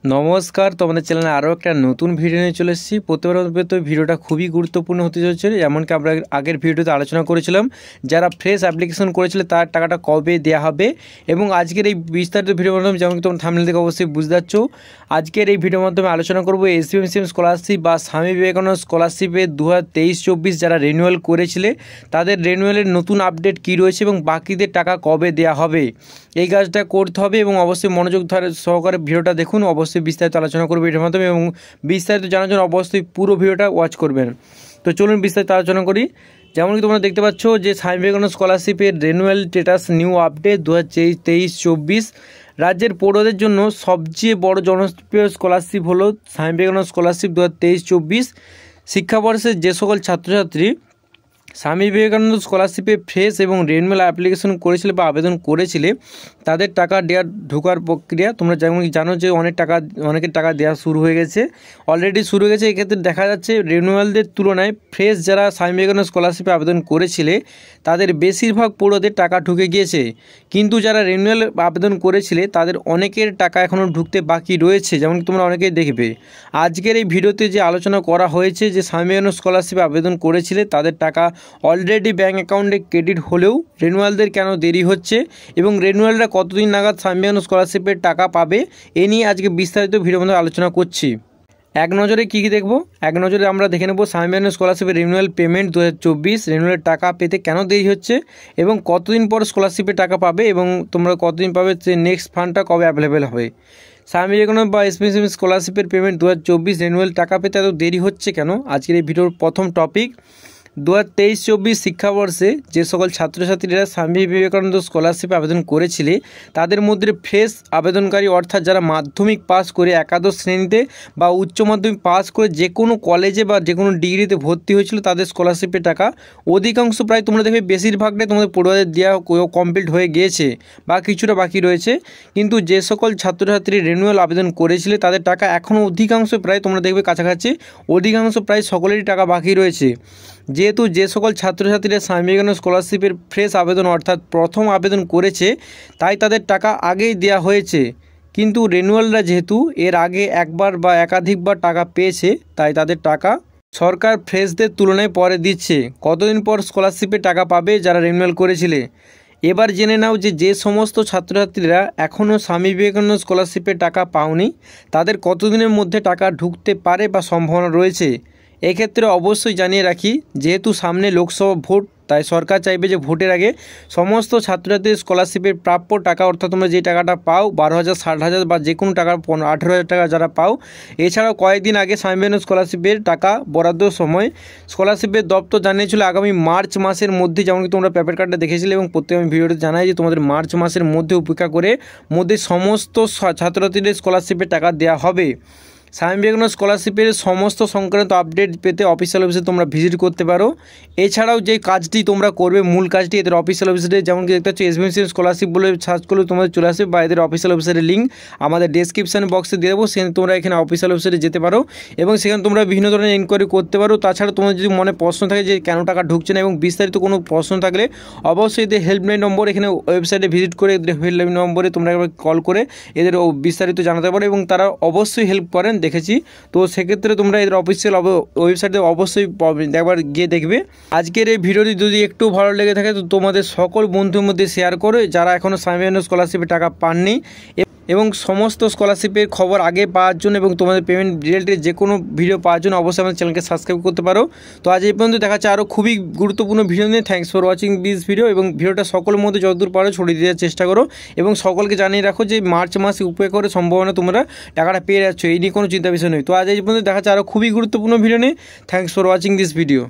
নমস্কার, তোমাদের চ্যানেলে আরও একটা নতুন ভিডিও নিয়ে চলে এসেছি। প্রতিবারের মতো ভিডিওটা খুবই গুরুত্বপূর্ণ হতে চলেছে। এমনকি আমরা আগের ভিডিওতে আলোচনা করেছিলাম যারা ফ্রেশ অ্যাপ্লিকেশন করেছিল তার টাকাটা কবে দেওয়া হবে, এবং আজকের এই বিস্তারিত ভিডিওর মাধ্যমে যেমন তোমরা থাম্বনেল থেকে অবশ্যই বুঝতে পারছো, আজকের এই ভিডিওর মাধ্যমে আলোচনা করবো এসবিএমসিএম স্কলারশিপ বা স্বামী বিবেকানন্দ স্কলারশিপে 2023-24 যারা রিনিউয়াল করেছিলে তাদের রিনিউয়ালের নতুন আপডেট কী রয়েছে এবং বাকিদের টাকা কবে দেওয়া হবে, এই কাজটা করতে হবে। এবং অবশ্যই মনোযোগ সহকারে ভিডিওটা দেখুন। অবশ্যই বিস্তারিত আলোচনা করবো এটার মাধ্যমে, এবং বিস্তারিত জানার জন্য অবশ্যই পুরো ভিডিওটা ওয়াচ করবেন। তো চলুন বিস্তারিত আলোচনা করি। যেমন কি তোমরা দেখতে পাচ্ছ যে স্বামী বিবেকানন্দ স্কলারশিপের রিনিউয়াল স্ট্যাটাস নিউ আপডেট 2023-24 রাজ্যের পড়ুয়াদের জন্য সবচেয়ে বড় জনপ্রিয় স্কলারশিপ হলো স্বামী বিবেকানন্দ স্কলারশিপ 2023-24। শিক্ষাবর্ষের যে সকল ছাত্রছাত্রী স্বামী বিবেকানন্দ স্কলারশিপে ফ্রেশ এবং রিনিউয়াল অ্যাপ্লিকেশন করেছিলে বা আবেদন করেছিলে তাদের টাকা দেওয়ার ঢোকার প্রক্রিয়া তোমরা যেমন জানো যে অনেকের টাকা দেওয়া শুরু হয়ে গেছে, অলরেডি শুরু হয়ে গেছে। এক্ষেত্রে দেখা যাচ্ছে রিনিউয়ালদের তুলনায় ফ্রেশ যারা স্বামী বিবেকানন্দ স্কলারশিপে আবেদন করেছিলে তাদের বেশিরভাগ পড়ুয়াদের টাকা ঢুকে গিয়েছে, কিন্তু যারা রিনিউয়াল আবেদন করেছিলে তাদের অনেকের টাকা এখনও ঢুকতে বাকি রয়েছে। যেমন তোমরা অনেকেই দেখবে আজকের এই ভিডিওতে যে আলোচনা করা হয়েছে যে স্বামী বিবেকানন্দ স্কলারশিপে আবেদন করেছিলে তাদের টাকা অলরেডি ব্যাঙ্ক অ্যাকাউন্টে ক্রেডিট হলেও রিনিউয়ালদের কেন দেরি হচ্ছে এবং রিনিউয়ালরা কতদিন নাগাদ স্বামী বিবেকানন্দ স্কলারশিপের টাকা পাবে, এ নিয়ে আজকে বিস্তারিত ভিডিওর মধ্যে আলোচনা করছি। এক নজরে কী কী দেখব, এক নজরে আমরা দেখে নেব স্বামী বিবেকানন্দ স্কলারশিপের রিনিউয়াল পেমেন্ট 2024 রিনিউয়ালের টাকা পেতে কেন দেরি হচ্ছে এবং কতদিন পর স্কলারশিপের টাকা পাবে এবং তোমরা কতদিন পাবে, যে নেক্সট ফান্ডটা কবে অ্যাভেলেবেল হবে। স্বামী বিবেকানন্দ বা এসবিএমসিএম স্কলারশিপের পেমেন্ট 2024 রিনিউয়াল টাকা পেতে এত দেরি হচ্ছে কেন, আজকের এই ভিডিওর প্রথম টপিক। 2023-24 শিক্ষাবর্ষে যে সকল ছাত্রছাত্রীরা স্বামী বিবেকানন্দ স্কলারশিপে আবেদন করেছিলে তাদের মধ্যে ফ্রেশ আবেদনকারী অর্থাৎ যারা মাধ্যমিক পাস করে একাদশ শ্রেণীতে বা উচ্চ মাধ্যমিক পাস করে যে কোনো কলেজে বা যে কোনো ডিগ্রিতে ভর্তি হয়েছিল তাদের স্কলারশিপের টাকা অধিকাংশ, প্রায় তোমরা দেখবে বেশিরভাগটাই তোমাদের পড়ুয়াদের দেওয়া কমপ্লিট হয়ে গিয়েছে বা কিছুটা বাকি রয়েছে। কিন্তু যে সকল ছাত্রছাত্রী রিনিউয়াল আবেদন করেছিলে তাদের টাকা এখনও অধিকাংশ, প্রায় তোমরা দেখবে কাছাকাছি অধিকাংশ, প্রায় সকলেরই টাকা বাকি রয়েছে। যেহেতু যে সকল ছাত্রছাত্রীরা স্বামী বিবেকানন্দ স্কলারশিপের ফ্রেশ আবেদন অর্থাৎ প্রথম আবেদন করেছে তাই তাদের টাকা আগেই দেওয়া হয়েছে, কিন্তু রিনিউয়ালরা যেহেতু এর আগে একবার বা একাধিকবার টাকা পেয়েছে তাই তাদের টাকা সরকার ফ্রেশদের তুলনায় পরে দিচ্ছে। কতদিন পর স্কলারশিপে টাকা পাবে যারা রিনিউয়াল করেছিলে, এবার জেনে নাও যে সমস্ত ছাত্রছাত্রীরা এখনও স্বামী বিবেকানন্দ স্কলারশিপের টাকা পাওনি তাদের কতদিনের মধ্যে টাকা ঢুকতে পারে বা সম্ভাবনা রয়েছে। এক্ষেত্রে অবশ্যই জানিয়ে রাখি, যেহেতু সামনে লোকসভা ভোট তাই সরকার চাইবে যে ভোটের আগে সমস্ত ছাত্রছাত্রীর স্কলারশিপের প্রাপ্য টাকা অর্থাৎ তোমরা যে টাকাটা পাও 12,000, 60,000 বা যে কোনো টাকা 18,000 টাকা যারা পাও, এছাড়াও কয়েকদিন আগে স্বামী বিবেকানন্দ স্কলারশিপের টাকা বরাদ্দর সময় স্কলারশিপের দপ্তর জানিয়েছিল আগামী মার্চ মাসের মধ্যে, যেমন কি তোমরা পেপার কার্ডটা দেখেছিলে এবং প্রত্যেক আমি ভিডিওতে জানাই যে তোমাদের মার্চ মাসের মধ্যে অপেক্ষা করে সমস্ত ছাত্রছাত্রীদের স্কলারশিপের টাকা দেওয়া হবে। স্বামী বিবেকানন্দ স্কলারশিপের সমস্ত সংক্রান্ত আপডেট পেতে অফিসিয়াল অফিসে তোমরা ভিজিট করতে পারো। এছাড়াও যে কাজটি তোমরা করবে মূল কাজটি এদের অফিসিয়াল অফিসে, যেমন কি দেখতে পাচ্ছ এসবিএমসিএম স্কলারশিপ বলে সার্চ করলে তোমাদের চলে আসবে, বা এদের অফিসিয়াল অফিসের লিঙ্ক আমাদের ডেসক্রিপশন বক্সে দিয়ে দেবো, সেখানে তোমরা এখানে অফিসিয়াল অফিসে যেতে পারো এবং সেখানে তোমরা বিভিন্ন ধরনের ইনকোয়ারি করতে পারো। তাছাড়া তোমাদের যদি মনে প্রশ্ন থাকে যে কেন টাকা ঢুকছে না এবং বিস্তারিত কোনো প্রশ্ন থাকলে অবশ্যই এদের হেল্পলাইন নম্বর এখানে ওয়েবসাইটে ভিজিট করে এদের হেল্পলাইন নম্বরে তোমরা একবার কল করে এদের বিস্তারিত জানাতে পারো এবং তারা অবশ্যই হেল্প করেন, দেখেছি। তো সেক্ষেত্রে তোমরা এদের অফিসিয়াল ওয়েবসাইটে অবশ্যই একবার গিয়ে দেখবে। আজকের এই ভিডিওটি যদি একটু ভালো লেগে থাকে তো তোমাদের সকল বন্ধুর মধ্যে শেয়ার করো যারা এখনও স্বামী বিবেকানন্দ স্কলারশিপের টাকা পাননি, এবং সমস্ত স্কলারশিপের খবর আগে পাওয়ার জন্য এবং তোমাদের পেমেন্ট রিলেটেড যে কোনো ভিডিও পাওয়ার জন্য অবশ্যই আমাদের চ্যানেলকে সাবস্ক্রাইব করতে পারো। তো আজ এই পর্যন্ত দেখা যাচ্ছে আরও খুবই গুরুত্বপূর্ণ ভিডিও নিয়ে। Thanks for watching this video, এবং ভিডিওটা সকলের মধ্যে যতদূর পারো ছড়িয়ে দেওয়ার চেষ্টা করো এবং সকলকে জানিয়ে রাখো যে মার্চ মাসে উপেক্ষা করে সম্ভাবনা তোমরা টাকাটা পেয়ে যাচ্ছ, এই নিয়ে কোনো চিন্তা বিষয় নেই। তো আজ এই পর্যন্ত দেখা যাচ্ছে আরও খুবই গুরুত্বপূর্ণ ভিডিও নিয়ে। Thanks for watching this video.